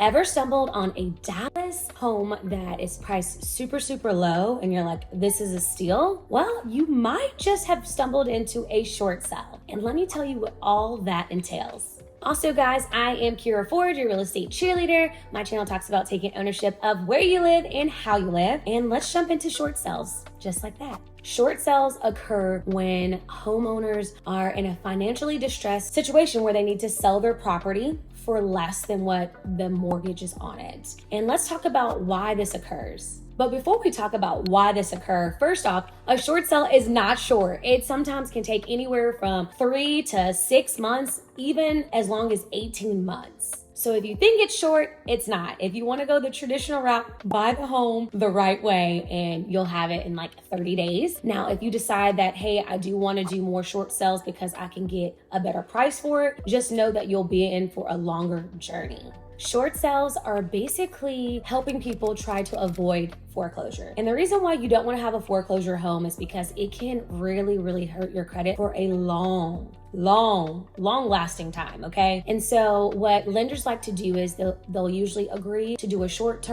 Ever stumbled on a Dallas home that is priced super low and you're like, this is a steal? Well, you might just have stumbled into a short sale. And let me tell you what all that entails. Also, guys, I am Keyra Ford, your real estate cheerleader. My channel talks about taking ownership of where you live and how you live. And let's jump into short sales, just like that. Short sales occur when homeowners are in a financially distressed situation where they need to sell their property for less than what the mortgage is on it. And let's talk about why this occurs. But before we talk about why this occurs, first off, a short sale is not short. It sometimes can take anywhere from 3 to 6 months, even as long as 18 months. So if you think it's short, it's not. If you want to go the traditional route, buy the home the right way and you'll have it in like 30 days. Now, if you decide that, hey, I do want to do more short sales because I can get a better price for it, just know that you'll be in for a longer journey. Short sales are basically helping people try to avoid foreclosure. And the reason why you don't want to have a foreclosure home is because it can really hurt your credit for a long lasting time, okay? And so what lenders like to do is they'll usually agree to do a short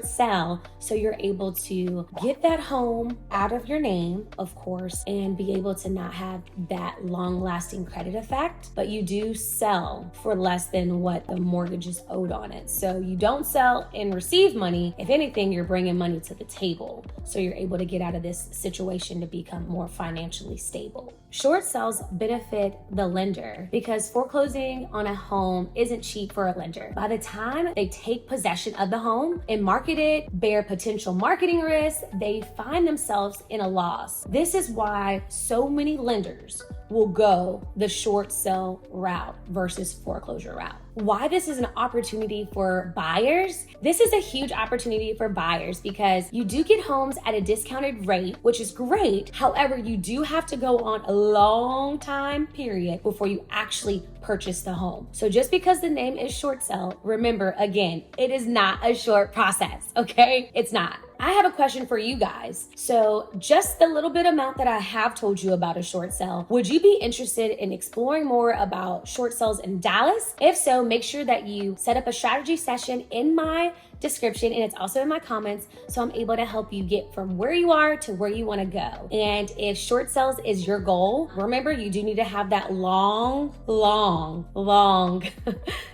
sell, so you're able to get that home out of your name, of course, and be able to not have that long lasting credit effect, but you do sell for less than what the mortgage is owed on it. So you don't sell and receive money. If anything, you're bringing money to the table. So you're able to get out of this situation to become more financially stable. Short sales benefit the lender because foreclosing on a home isn't cheap for a lender. By the time they take possession of the home and market it, bear potential marketing risks, they find themselves in a loss. This is why so many lenders will go the short sale route versus foreclosure route. Why this is an opportunity for buyers? This is a huge opportunity for buyers because you do get homes at a discounted rate, which is great. However, you do have to go on a long time period before you actually purchase the home. So just because the name is short sale, remember, again, it is not a short process, okay? It's not. I have a question for you guys. So just the little bit amount that I have told you about a short sale, would you be interested in exploring more about short sales in Dallas? If so, make sure that you set up a strategy session in my description, and it's also in my comments, so I'm able to help you get from where you are to where you want to go. And if short sales is your goal, remember, you do need to have that long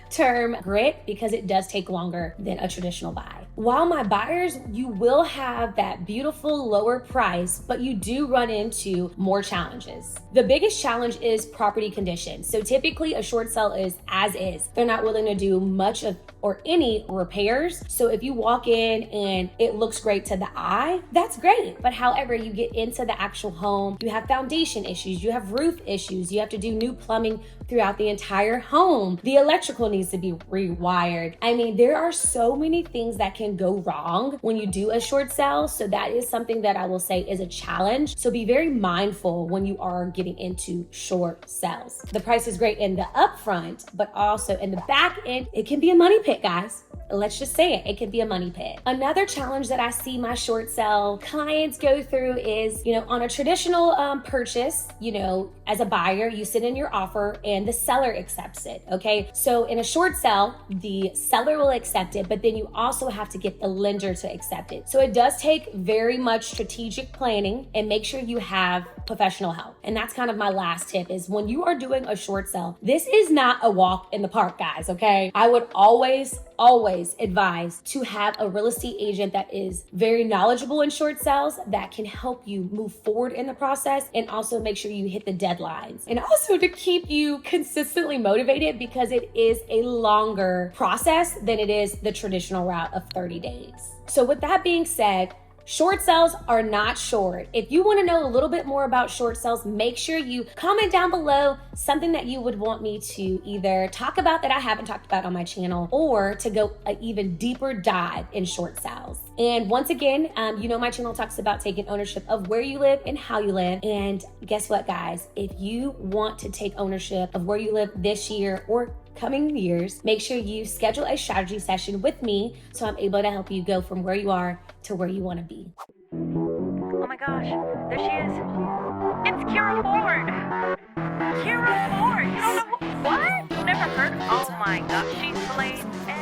term grit because it does take longer than a traditional buy. While my buyers, you will have that beautiful lower price, but you do run into more challenges. The biggest challenge is property condition. So typically a short sale is as is. They're not willing to do much of or any repairs. So if you walk in and it looks great to the eye, that's great. But however, you get into the actual home, you have foundation issues, you have roof issues, you have to do new plumbing throughout the entire home. The electrical needs to be rewired. I mean, there are so many things that can go wrong when you do a short sale. So that is something that I will say is a challenge. So be very mindful when you are getting into short sales. The price is great in the upfront, but also in the back end, it can be a money pit, guys. Let's just say it can be a money pit. Another challenge that I see my short sale clients go through is, on a traditional purchase, as a buyer, you sit in your offer and the seller accepts it, okay? So in a short sale, the seller will accept it, but then you also have to get the lender to accept it. So it does take very much strategic planning, and make sure you have professional help. And that's kind of my last tip is when you are doing a short sale, this is not a walk in the park, guys, okay? I would always advise to have a real estate agent that is very knowledgeable in short sales that can help you move forward in the process, and also make sure you hit the deadlines, and also to keep you consistently motivated because it is a longer process than it is the traditional route of 30 days. So with that being said, short sales are not short. If you want to know a little bit more about short sales, make sure you comment down below something that you would want me to either talk about that I haven't talked about on my channel, or to go an even deeper dive in short sales. And once again, my channel talks about taking ownership of where you live and how you live. And guess what, guys? If you want to take ownership of where you live this year or coming years, make sure you schedule a strategy session with me so I'm able to help you go from where you are to where you want to be. Oh my gosh, there she is. It's Keyra Ford. Keyra Ford. You don't know what? that her? Oh my god, she's playing